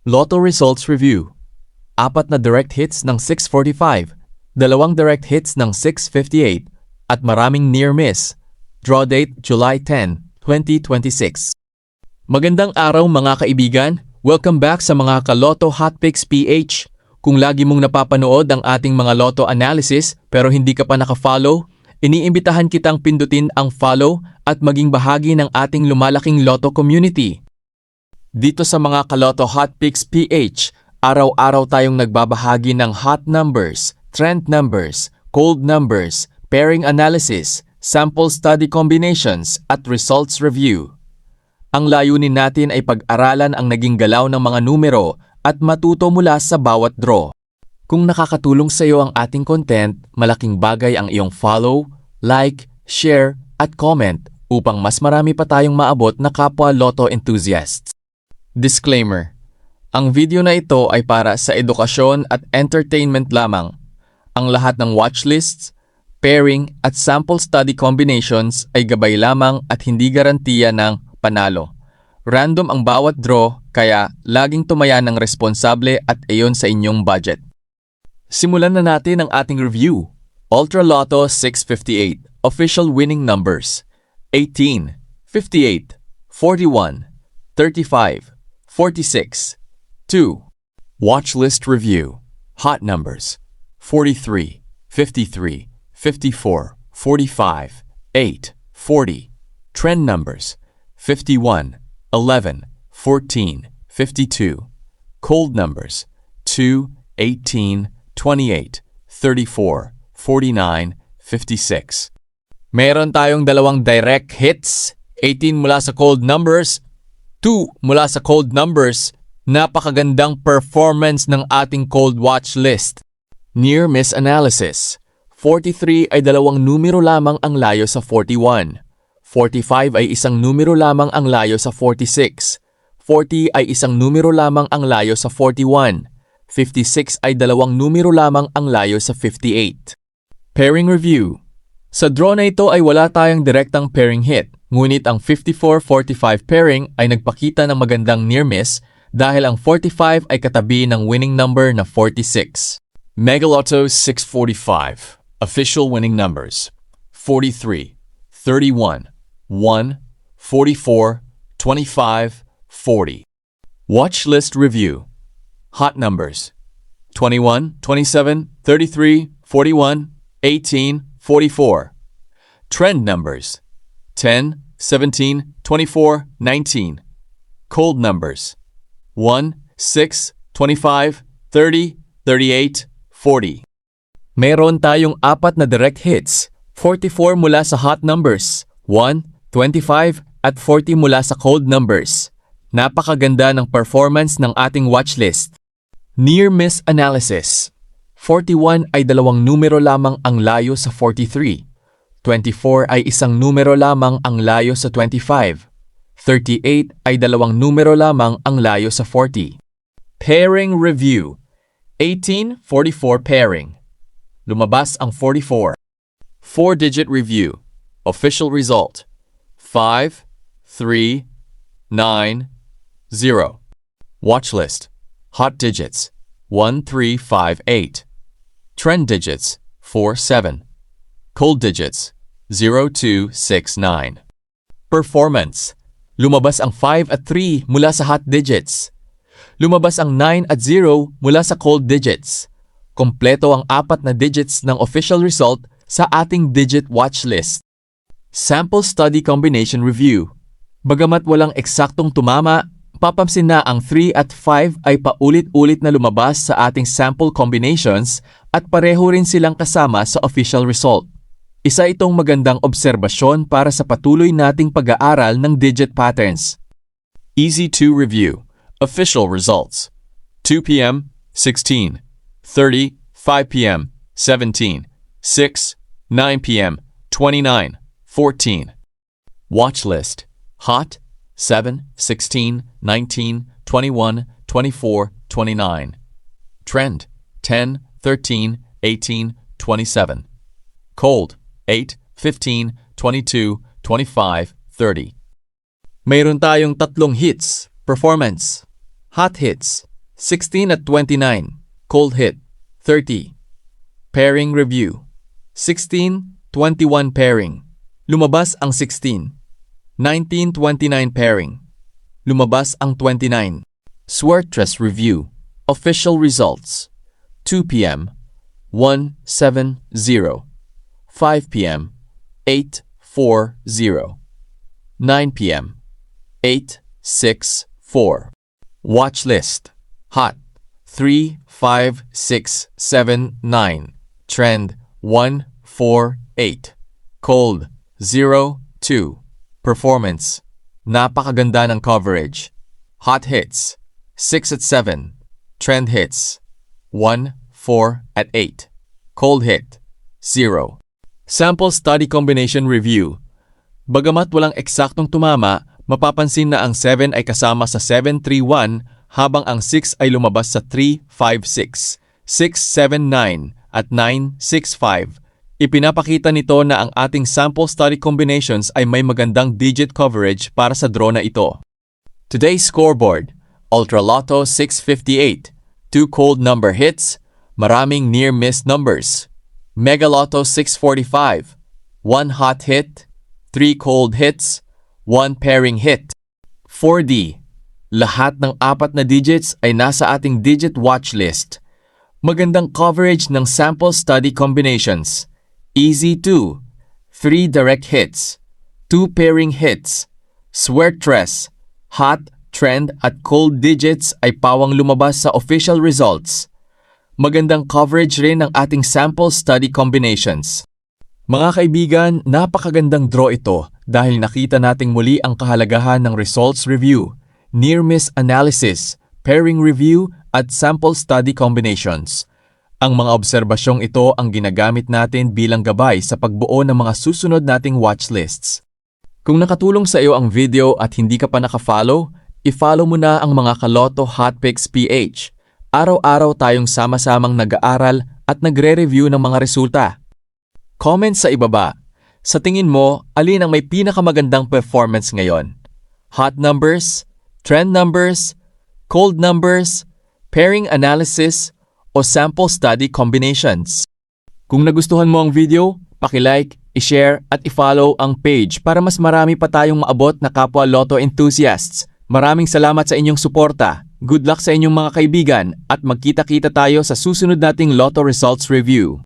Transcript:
Lotto Results Review. 4 na direct hits ng 645, 2 direct hits ng 658, at maraming near miss. Draw date July 10, 2026. Magandang araw mga kaibigan. Welcome back sa mga Ka-Lotto Hot Picks PH. Kung lagi mong napapanood ang ating mga Lotto analysis pero hindi ka pa naka-follow, iniimbitahan kitang pindutin ang follow at maging bahagi ng ating lumalaking Lotto community. Dito sa mga Ka-Lotto Hot Picks PH, araw-araw tayong nagbabahagi ng hot numbers, trend numbers, cold numbers, pairing analysis, sample study combinations at results review. Ang layunin natin ay pag-aralan ang naging galaw ng mga numero at matuto mula sa bawat draw. Kung nakakatulong sa iyo ang ating content, malaking bagay ang iyong follow, like, share at comment upang mas marami pa tayong maabot na kapwa Lotto enthusiasts. Disclaimer: ang video na ito ay para sa edukasyon at entertainment lamang. Ang lahat ng watchlists, pairing at sample study combinations ay gabay lamang at hindi garantiya ng panalo. Random ang bawat draw, kaya laging tumaya ng responsable at ayon sa inyong budget. Simulan na natin ang ating review. Ultra Lotto 658 Official Winning Numbers: 18, 58, 41, 35, 46, 2. Watch List Review. Hot Numbers: 43, 53, 54, 45, 8, 40. Trend Numbers: 51, 11, 14, 52. Cold Numbers: 2, 18, 28, 34, 49, 56. Meron tayong dalawang direct hits, 18 mula sa cold numbers, 2 mula sa cold numbers. Napakagandang performance ng ating cold watch list. Near miss analysis: 43 ay dalawang numero lamang ang layo sa 41. 45 ay isang numero lamang ang layo sa 46. 40 ay isang numero lamang ang layo sa 41. 56 ay dalawang numero lamang ang layo sa 58. Pairing Review. Sa draw na ito ay wala tayong direktang pairing hit, ngunit ang 54-45 pairing ay nagpakita ng magandang near miss dahil ang 45 ay katabi ng winning number na 46. Mega Lotto 645 Official Winning Numbers: 43, 31, 1, 44, 25, 40. Watch List Review. Hot Numbers: 21, 27, 33, 41, 18, 44. Trend Numbers: 10, 17, 24, 19. Cold Numbers: 1, 6, 25, 30, 38, 40. Meron tayong 4 na direct hits, 44 mula sa hot numbers, 1, 25 at 40 mula sa cold numbers. Napakaganda ng performance ng ating watchlist. Near miss analysis: 41 ay dalawang numero lamang ang layo sa 43. 24 ay isang numero lamang ang layo sa 25. 38 ay dalawang numero lamang ang layo sa 40. Pairing Review. 18-44 pairing. Lumabas ang 44. 4-digit review. Official result: 5, 3, 9, 0. Watchlist. Hot digits: 1, 3, 5, 8. Trend digits: 4, 7. Cold digits: 0, 2, 6, 9. Performance. Lumabas ang 5 at 3 mula sa hot digits. Lumabas ang 9 at 0 mula sa cold digits. Kompleto ang 4 na digits ng official result sa ating digit watch list. Sample Study Combination Review. Bagamat walang eksaktong tumama, papansin na ang 3 at 5 ay paulit-ulit na lumabas sa ating sample combinations at pareho rin silang kasama sa official result. Isa itong magandang obserbasyon para sa patuloy nating pag-aaral ng digit patterns. Easy to review. Official results: 2 p.m., 16, 30, 5 p.m., 17, 6, 9 p.m., 29, 14. Watch list: hot, 7, 16, 19, 21, 24, 29. Trend: 10, 13, 18, 27. Cold: 8, 15, 22, 25, 30. Mayroon tayong tatlong hits, performance. Hot hits: 16 at 29, cold hit, 30. Pairing review. 16-21 pairing. Lumabas ang 16. 19-29 pairing. Lumabas ang 29. Swertress review. Official results. 2 p.m. 170. 5 p.m. 840. 9 p.m. 864. Watch list. Hot 3, 5, 6, 7, 9. Trend 1, 4, 8. Cold 0, 2. Performance. Napakaganda ng coverage. Hot hits 6 at 7. Trend hits 1, 4 at 8. Cold hit 0. Sample study combination review. Bagamat walang eksaktong tumama, mapapansin na ang 7 ay kasama sa 731 habang ang 6 ay lumabas sa 356, 679 at 965. Ipinapakita nito na ang ating sample study combinations ay may magandang digit coverage para sa draw na ito. Today's scoreboard: Ultra Lotto 658, 2 cold number hits, maraming near-miss numbers. Mega Lotto 645, 1 hot hit, 3 cold hits, 1 pairing hit. 4D. Lahat ng 4 na digits ay nasa ating digit watch list. Magandang coverage ng sample study combinations. Easy 2, 3 direct hits, 2 pairing hits. Swertress, hot, trend at cold digits ay pawang lumabas sa official results. Magandang coverage rin ng ating sample study combinations. Mga kaibigan, napakagandang draw ito dahil nakita nating muli ang kahalagahan ng results review, near-miss analysis, pairing review at sample study combinations. Ang mga obserbasyong ito ang ginagamit natin bilang gabay sa pagbuo ng mga susunod nating watch lists. Kung nakatulong sa iyo ang video at hindi ka pa nakafollow, i-follow mo na ang mga Kaloto Hotpicks PH. Araw-araw tayong sama-samang nag-aaral at nagre-review ng mga resulta. Comment sa ibaba. Sa tingin mo, alin ang may pinakamagandang performance ngayon? Hot numbers, trend numbers, cold numbers, pairing analysis, o sample study combinations? Kung nagustuhan mo ang video, paki-like, i-share at i-follow ang page para mas marami pa tayong maabot na kapwa Lotto enthusiasts. Maraming salamat sa inyong suporta. Good luck sa inyong mga kaibigan at magkita-kita tayo sa susunod nating Lotto Results Review.